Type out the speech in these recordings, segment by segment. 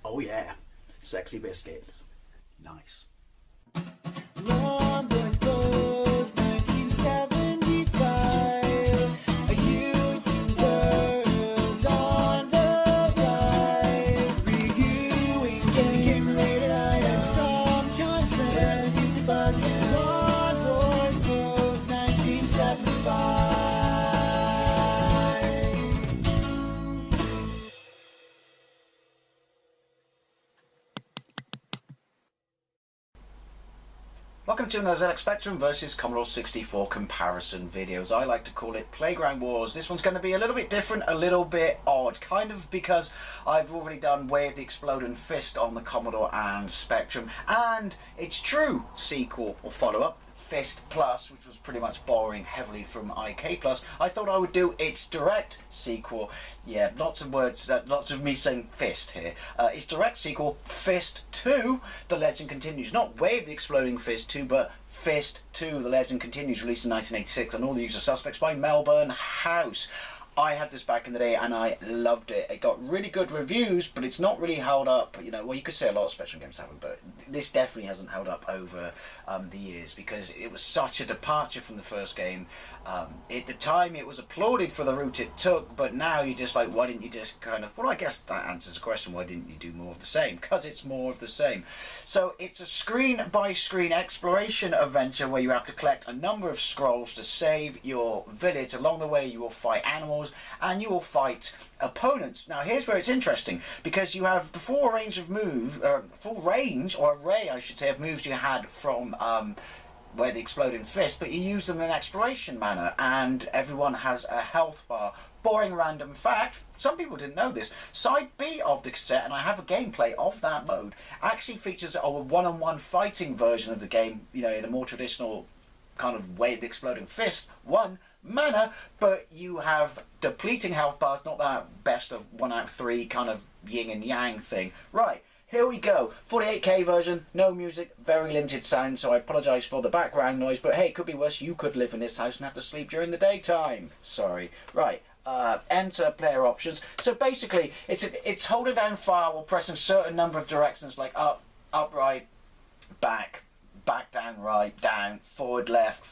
Oh yeah, sexy biscuits. Nice. Long boys blues, 1975. Using girls on the rise. Reviewing games late at night and sometimes friends. But Long boys blues, 1975. Welcome to another ZX Spectrum versus Commodore 64 comparison videos. I like to call it Playground Wars. This one's going to be a little bit different, a little bit odd, kind of because I've already done Way of the Exploding Fist on the Commodore and Spectrum, and its true sequel or follow-up, Fist Plus, which was pretty much borrowing heavily from IK Plus. I thought I would do its direct sequel. Yeah, lots of words, lots of me saying fist here. Its direct sequel, Fist 2, The Legend Continues. Not Way of the Exploding Fist 2, but Fist 2, The Legend Continues, released in 1986 on all the usual suspects by Melbourne House. I had this back in the day and I loved it. It got really good reviews, but it's not really held up. You know, well, you could say a lot of Spectrum games haven't, but this definitely hasn't held up over the years because it was such a departure from the first game. At the time, it was applauded for the route it took, but now you're just like, why didn't you just kind of, well, I guess that answers the question, why didn't you do more of the same? Because it's more of the same. So it's a screen-by-screen exploration adventure where you have to collect a number of scrolls to save your village. Along the way, you will fight animals and you will fight opponents. Now here's where it's interesting, because you have the full range of full range or array I should say of moves you had from Where the Exploding Fist, but you use them in an exploration manner, and everyone has a health bar. Boring random fact, some people didn't know this, side B of the cassette, and I have a gameplay of that mode, actually features a one-on-one fighting version of the game, you know, in a more traditional kind of Way of the Exploding Fist 1 manner, but you have depleting health bars, not that best of 1 out of 3 kind of yin and yang thing. Right, here we go. 48K version, no music, very limited sound, so I apologise for the background noise, but hey, it could be worse. You could live in this house and have to sleep during the daytime. Sorry. Right. Enter player options. So basically, it's holding down fire while pressing certain number of directions, like up, right, back down, right, down, forward, left,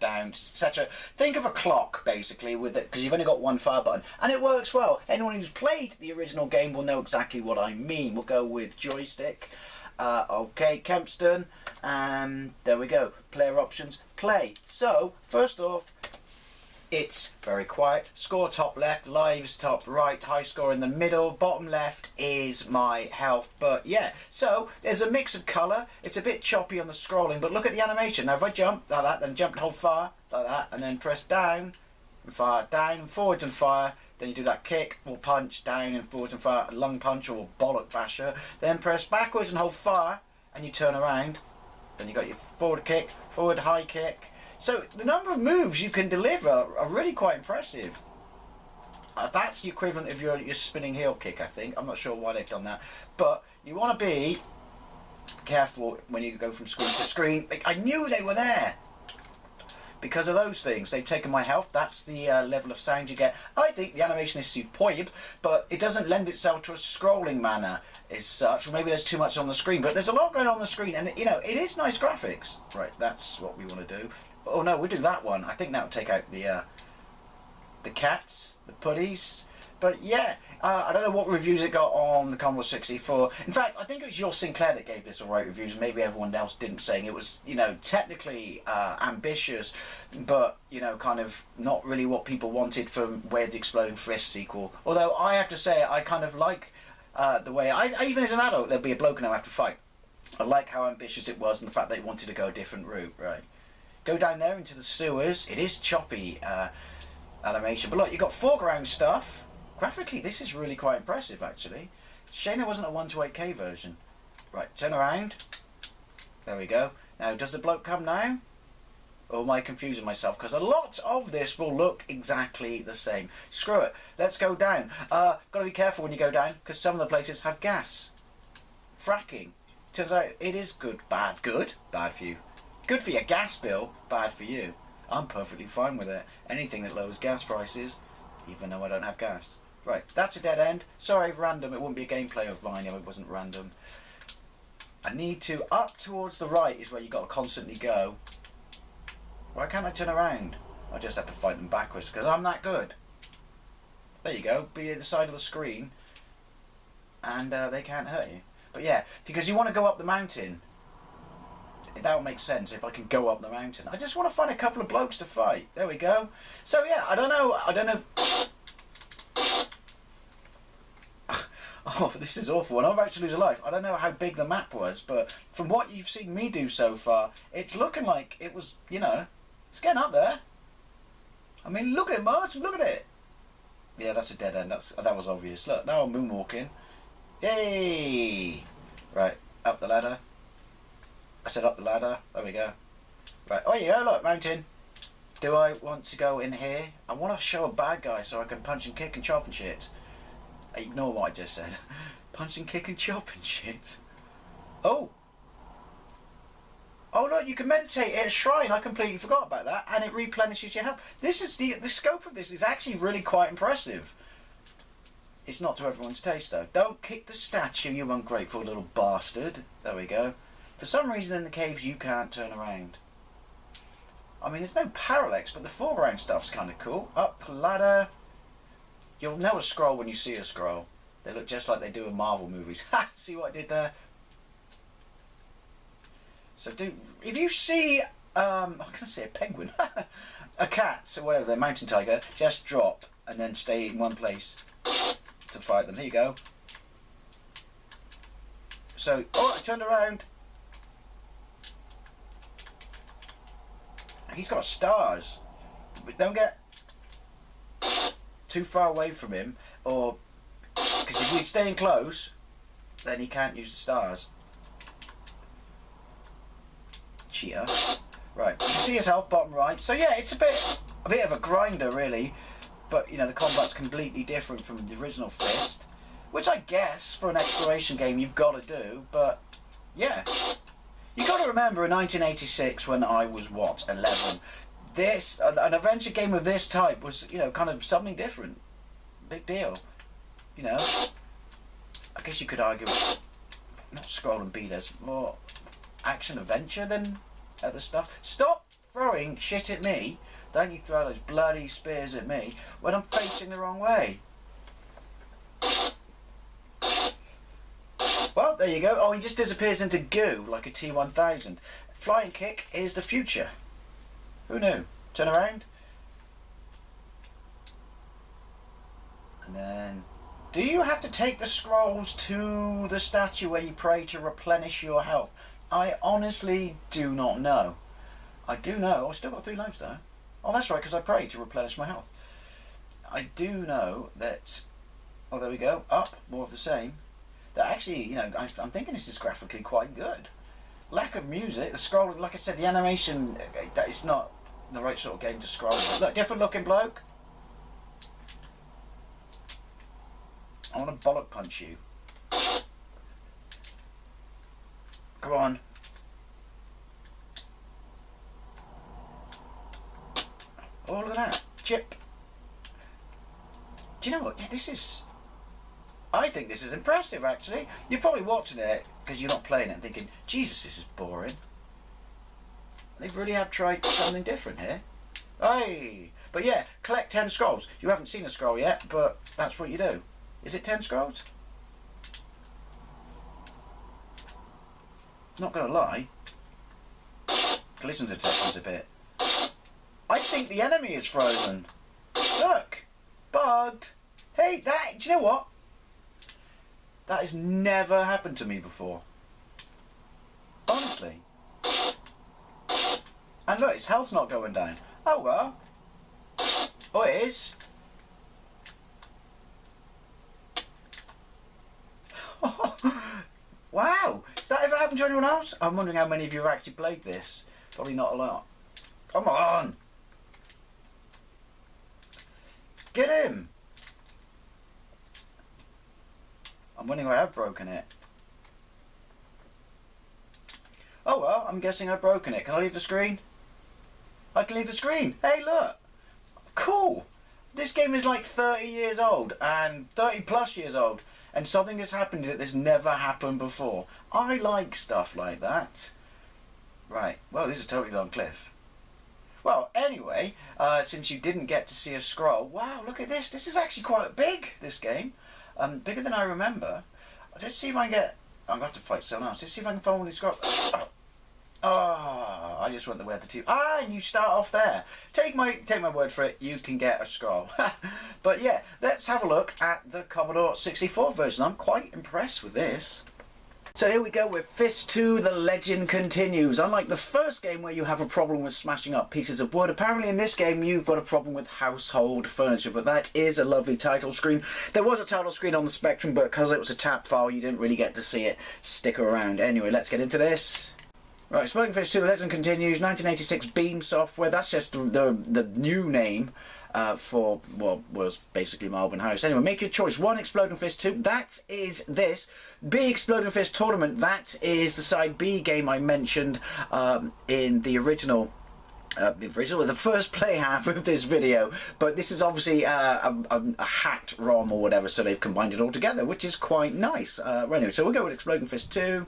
down, etc. Think of a clock basically with it, because you've only got one fire button, and it works well. Anyone who's played the original game will know exactly what I mean. We'll go with joystick. Okay, Kempston, and there we go. Player options, play. So first off, it's very quiet. Score top left, lives top right, high score in the middle, bottom left is my health. But yeah, so there's a mix of colour. It's a bit choppy on the scrolling, but look at the animation. Now if I jump like that, then jump and hold fire like that, and then press down and fire, down and forwards and fire. Then you do that kick or punch, down and forwards and fire, lung punch or bollock basher. Then press backwards and hold fire, and you turn around. Then you got your forward kick, forward high kick. So the number of moves you can deliver are really quite impressive. That's the equivalent of your spinning heel kick, I think. I'm not sure why they've done that. But you want to be careful when you go from screen to screen. I knew they were there. Because of those things, they've taken my health. That's the level of sound you get. I think the animation is superb, but it doesn't lend itself to a scrolling manner as such. Or maybe there's too much on the screen, but there's a lot going on the screen, and you know, it is nice graphics. Right, that's what we want to do. Oh no, we'll do that one. I think that would take out the cats, the putties. But yeah, I don't know what reviews it got on the Commodore 64. In fact, I think it was your Sinclair that gave this alright reviews. Maybe everyone else didn't, saying it was, you know, technically ambitious, but, you know, kind of not really what people wanted from Way of the Exploding Fist sequel. Although I have to say, I kind of like the way, even as an adult, there'll be a bloke and I'll have to fight. I like how ambitious it was and the fact they wanted to go a different route, right? Go down there into the sewers. It is choppy animation, but look, you've got foreground stuff. Graphically, this is really quite impressive, actually. Shame there wasn't a 128K version. Right, turn around. There we go. Now, does the bloke come now? Or am I confusing myself? Because a lot of this will look exactly the same. Screw it. Let's go down. Got to be careful when you go down, because some of the places have gas. Fracking. Turns out it is good. Bad. Good. Bad for you. Good for your gas bill, bad for you. I'm perfectly fine with it. Anything that lowers gas prices, even though I don't have gas. Right, that's a dead end. Sorry, random. It wouldn't be a gameplay of mine if it wasn't random. I need to... Up towards the right is where you got to constantly go. Why can't I turn around? I just have to fight them backwards because I'm that good. There you go. Be at the side of the screen. And they can't hurt you. But yeah, because you want to go up the mountain. That would make sense if I can go up the mountain. I just want to find a couple of blokes to fight. There we go. So yeah, I don't know if... Oh, this is awful. And I'm about to lose a life. I don't know how big the map was, but from what you've seen me do so far, it's looking like it was, you know, it's getting up there. I mean, look at it, Marge. Look at it. Yeah, that's a dead end. That was obvious. Look, now I'm moonwalking. Yay! Right, up the ladder. I said up the ladder. There we go. Right, oh yeah, look, mountain. Do I want to go in here? I want to show a bad guy so I can punch and kick and chop and shit. Ignore what I just said. Punch and kick and chop and shit. Oh! Oh look, you can meditate at a shrine. I completely forgot about that. And it replenishes your health. This is the scope of this is actually really quite impressive. It's not to everyone's taste though. Don't kick the statue, you ungrateful little bastard. There we go. For some reason in the caves you can't turn around. I mean, there's no parallax, but the foreground stuff's kind of cool. Up the ladder. You'll know a scroll when you see a scroll. They look just like they do in Marvel movies. Ha! See what I did there? So if you see, I was going to say a penguin, a cat, or whatever, a mountain tiger, just drop and then stay in one place to fight them. Here you go. So, oh, I turned around. He's got stars. But don't get too far away from him, or because if you're staying close, then he can't use the stars. Cheater. Right, you can see his health bottom right. So yeah, it's a bit of a grinder really, but you know the combat's completely different from the original Fist, which I guess for an exploration game you've got to do. But yeah, you got to remember in 1986 when I was what 11. This an adventure game of this type was, you know, kind of something different. Big deal. You know, I guess you could argue it's not scroll and beaters, more action adventure than other stuff. Stop throwing shit at me. Don't you throw those bloody spears at me when I'm facing the wrong way. Well, there you go. Oh, he just disappears into goo like a T-1000. Flying kick is the future. Who knew? Turn around. And then... Do you have to take the scrolls to the statue where you pray to replenish your health? I honestly do not know. I do know... I've still got 3 lives though. Oh, that's right, because I prayed to replenish my health. I do know that... Oh, there we go. Up. More of the same. That actually, you know, I'm thinking this is graphically quite good. Lack of music, the scrolling, like I said, the animation, that is not the right sort of game to scroll. Look, different looking bloke. I want to bollock punch you. Come on. Oh, look at that. Chip. Do you know what? Yeah, this is... I think this is impressive, actually. You're probably watching it because you're not playing it and thinking, Jesus, this is boring. They really have tried something different here. Hey! But yeah, collect 10 scrolls. You haven't seen a scroll yet, but that's what you do. Is it 10 scrolls? Not gonna lie. Collision detector's a bit. I think the enemy is frozen. Look! Bugged! Hey, that... Do you know what? That has never happened to me before. Honestly. And look, his health's not going down. Oh well. Oh, it is. Wow. Has that ever happened to anyone else? I'm wondering how many of you have actually played this. Probably not a lot. Come on. Get him. I'm wondering if I have broken it. Oh well, I'm guessing I've broken it. Can I leave the screen? I can leave the screen. Hey, look. Cool. this game is like 30 years old, and 30 plus years old, and something has happened that's never happened before. I like stuff like that. Right, well, this is totally on cliff. Well, anyway, since you didn't get to see a scroll, wow, look at this. This is actually quite big, this game. Bigger than I remember. Let's see if I can get... I'm going to have to fight someone else. Let's see if I can find one of these scrolls. Oh, I just went the way of the two. Ah, and you start off there. Take my word for it, you can get a scroll. But yeah, let's have a look at the Commodore 64 version. I'm quite impressed with this. So here we go with Fist 2, the legend continues. Unlike the first game where you have a problem with smashing up pieces of wood, apparently in this game you've got a problem with household furniture, but that is a lovely title screen. There was a title screen on the Spectrum, but because it was a tap file you didn't really get to see it stick around. Anyway, let's get into this. Right, Exploding Fist 2, the legend continues, 1986 Beam Software. That's just the new name for what was basically Malvern House. Anyway, make your choice. 1, Exploding Fist 2, that is this. B, Exploding Fist Tournament, that is the side B game I mentioned in the original. The first play half of this video, but this is obviously a hacked ROM or whatever, so they've combined it all together, which is quite nice. Anyway, so we'll go with Exploding Fist 2.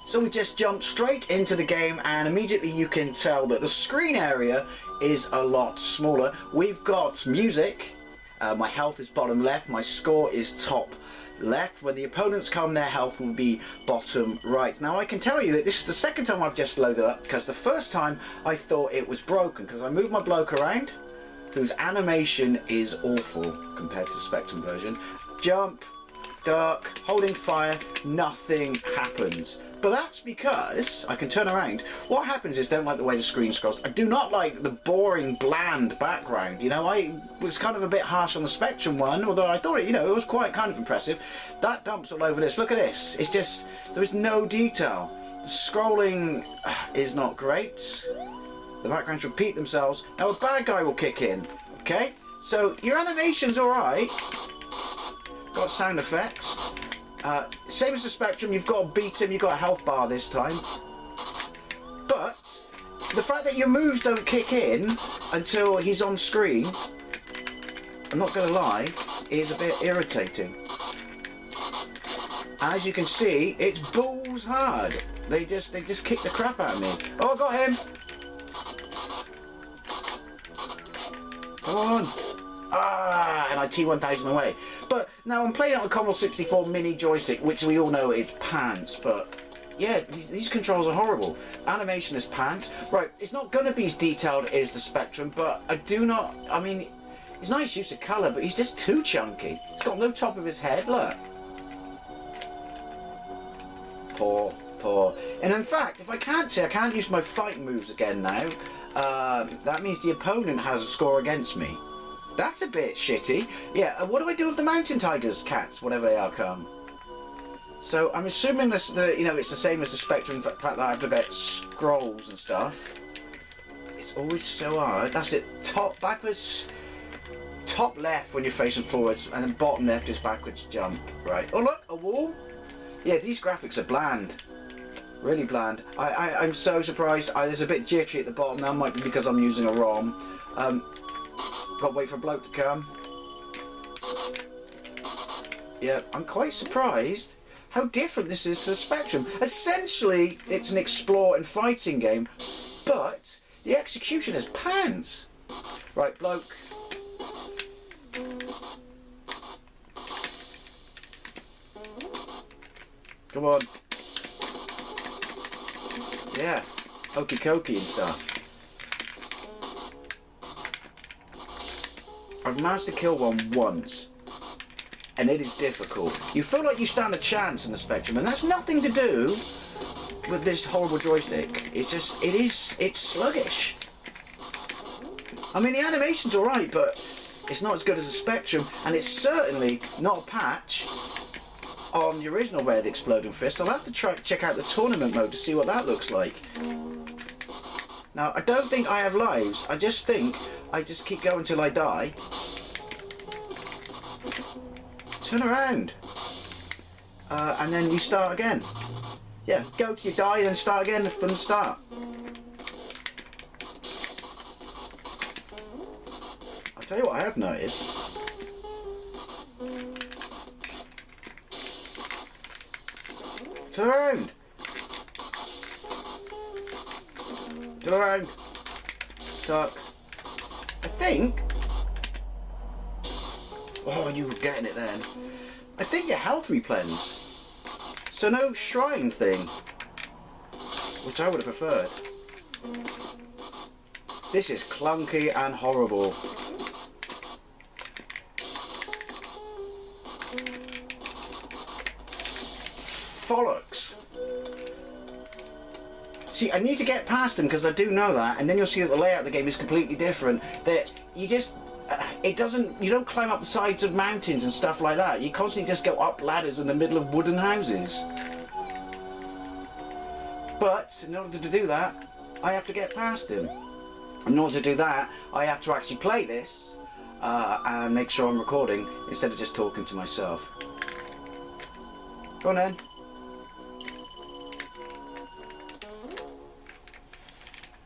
So we just jumped straight into the game, and immediately you can tell that the screen area is a lot smaller. We've got music, my health is bottom left, my score is top left. When the opponents come, their health will be bottom right. Now I can tell you that this is the second time I've just loaded up, because the first time I thought it was broken, because I moved my bloke around, whose animation is awful compared to the Spectrum version. Jump, duck, holding fire, nothing happens. But that's because I can turn around. What happens is, don't like the way the screen scrolls. I do not like the boring, bland background. You know, I was kind of a bit harsh on the Spectrum one, although I thought it, you know, it was quite kind of impressive. That dumps all over this. Look at this. It's just, there is no detail. The scrolling is not great. The backgrounds repeat themselves. Now a bad guy will kick in. Okay? So your animation's alright. Got sound effects. Same as the Spectrum, you've got to beat him, you've got a health bar this time. But the fact that your moves don't kick in until he's on screen, I'm not going to lie, is a bit irritating. As you can see, it's balls hard. They just kick the crap out of me. Oh, I got him! Come on! Ah, and I T1000 away. But now I'm playing on the Commodore 64 mini joystick, which we all know is pants, but yeah, these controls are horrible. Animation is pants. Right, it's not going to be as detailed as the Spectrum, but I mean, it's nice use of colour, but he's just too chunky. He's got no top of his head, look. Poor. And in fact, if I can't use my fighting moves again now, that means the opponent has a score against me. That's a bit shitty. Yeah, what do I do with the mountain tigers, cats, whatever they are, come? So I'm assuming this, it's the same as the Spectrum, the fact that I have to get scrolls and stuff. It's always so hard. That's it. Top, backwards, top left when you're facing forwards, and then bottom left is backwards jump. Right. Oh look, a wall. Yeah, these graphics are bland. Really bland. I'm so surprised. There's a bit jittery at the bottom. That might be because I'm using a ROM. Got to wait for a bloke to come. Yeah, I'm quite surprised how different this is to the Spectrum. Essentially, it's an explore and fighting game, but the execution is pants. Right, bloke. Come on. Yeah, hokey cokey and stuff. I've managed to kill one once, and it is difficult. You feel like you stand a chance in the Spectrum, and that's nothing to do with this horrible joystick. It's sluggish. I mean, the animation's alright, but it's not as good as the Spectrum, and it's certainly not a patch on the original way of the Exploding Fist. I'll have to check out the tournament mode to see what that looks like. Now, I don't think I have lives. I just think I just keep going till I die. Turn around. And then you start again. Yeah, go till you die and then start again from the start. I Tell you what I have noticed. Turn around. Turn around. Tuck. I think. Oh, you were getting it then. I think your health replens. So no shrine thing. Which I would have preferred. This is clunky and horrible. Bollocks. See, I need to get past them because I do know that, and then you'll see that the layout of the game is completely different. That you just, it doesn't, you don't climb up the sides of mountains and stuff like that. You constantly just go up ladders in the middle of wooden houses. But in order to do that, I have to get past him. In order to do that, I have to actually play this and make sure I'm recording instead of just talking to myself. Go on then.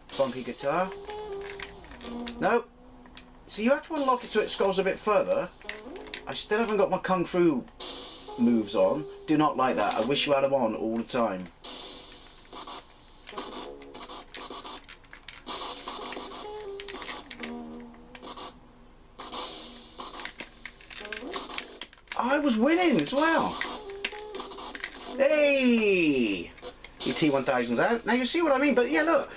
Funky guitar. No. See, you have to unlock it so it scrolls a bit further. I still haven't got my kung fu moves on. Do not like that. I wish you had them on all the time. I was winning as well. Hey! Your T1000's out. Now you see what I mean, but yeah, look.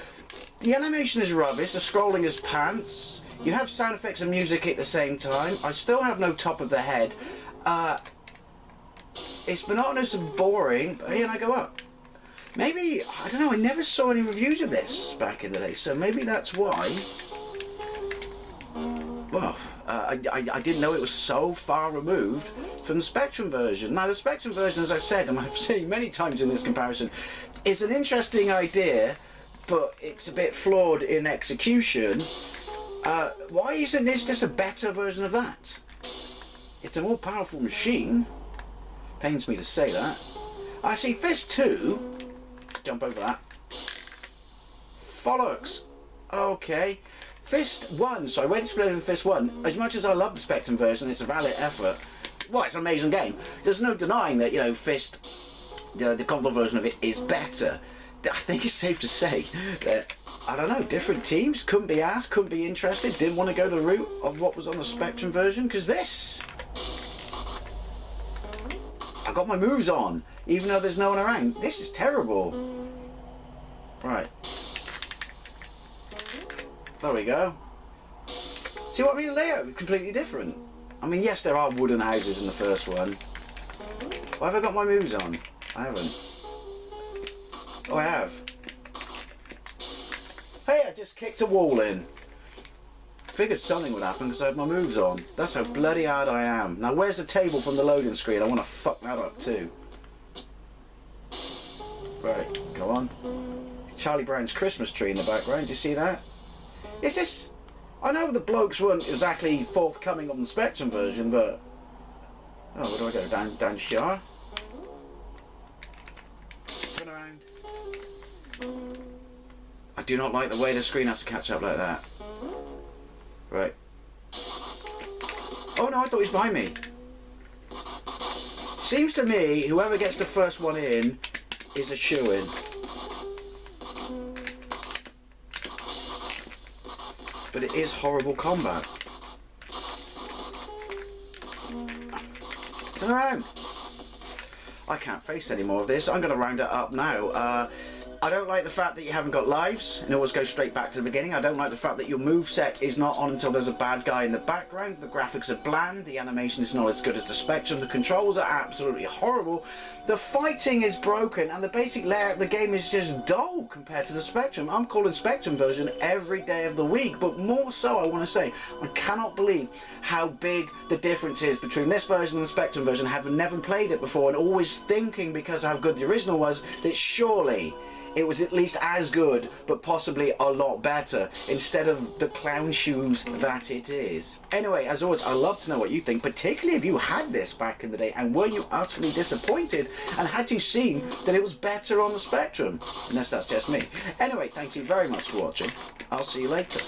The animation is rubbish, the scrolling is pants. You have sound effects and music at the same time. I still have no top of the head. It's monotonous and boring, but here I go up. Maybe, I don't know, I never saw any reviews of this back in the day, so maybe that's why. Well, I didn't know it was so far removed from the Spectrum version. Now, the Spectrum version, as I said, and I've seen many times in this comparison, is an interesting idea, but it's a bit flawed in execution. Why isn't this just a better version of that? It's a more powerful machine. Pains me to say that. I see Fist 2. Jump over that. Bollocks. Okay. Fist 1, so I went to play with Fist 1. As much as I love the Spectrum version, it's a valid effort. Well, it's an amazing game. There's no denying that, you know, Fist, the Commodore version of it is better. I think it's safe to say that, I don't know, different teams couldn't be asked, couldn't be interested, didn't want to go the route of what was on the Spectrum version, because this, I got my moves on, even though there's no one around. This is terrible. Right. There we go. See what I mean? The layout is completely different. I mean, yes, there are wooden houses in the first one. Why have I got my moves on? I haven't. Oh, I have. Hey, I just kicked a wall in. Figured something would happen because I had my moves on. That's how bloody hard I am. Now, where's the table from the loading screen? I want to fuck that up too. Right, go on. Charlie Brown's Christmas tree in the background. Do you see that? Is this... I know the blokes weren't exactly forthcoming on the Spectrum version, but... Oh, where do I go? Down the shower? Turn around. I do not like the way the screen has to catch up like that. Right. Oh no, I thought he was behind me. Seems to me, whoever gets the first one in is a shoo-in. But it is horrible combat. Turn around. I can't face any more of this. I'm going to round it up now. I don't like the fact that you haven't got lives and always go straight back to the beginning. I don't like the fact that your moveset is not on until there's a bad guy in the background. The graphics are bland, the animation is not as good as the Spectrum, the controls are absolutely horrible, the fighting is broken, and the basic layout of the game is just dull compared to the Spectrum. I'm calling Spectrum version every day of the week, but more so I want to say, I cannot believe how big the difference is between this version and the Spectrum version, having never played it before and always thinking, because of how good the original was, that surely it was at least as good, but possibly a lot better, instead of the clown shoes that it is. Anyway, as always, I'd love to know what you think, particularly if you had this back in the day, and were you utterly disappointed, and had you seen that it was better on the Spectrum? Unless that's just me. Anyway, thank you very much for watching. I'll see you later.